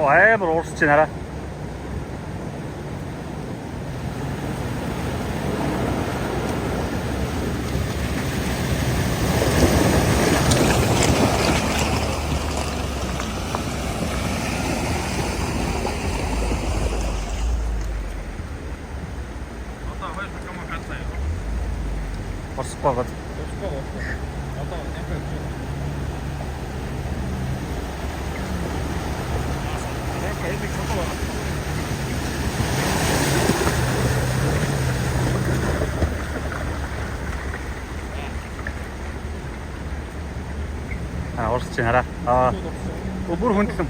амар уурсч байна. Одоо хоёр км галлаа юу? Орсохгүй гад. Одоо нэмэх гэж. Яг энэ км. Уурсч байна. Бүр хөндлөн.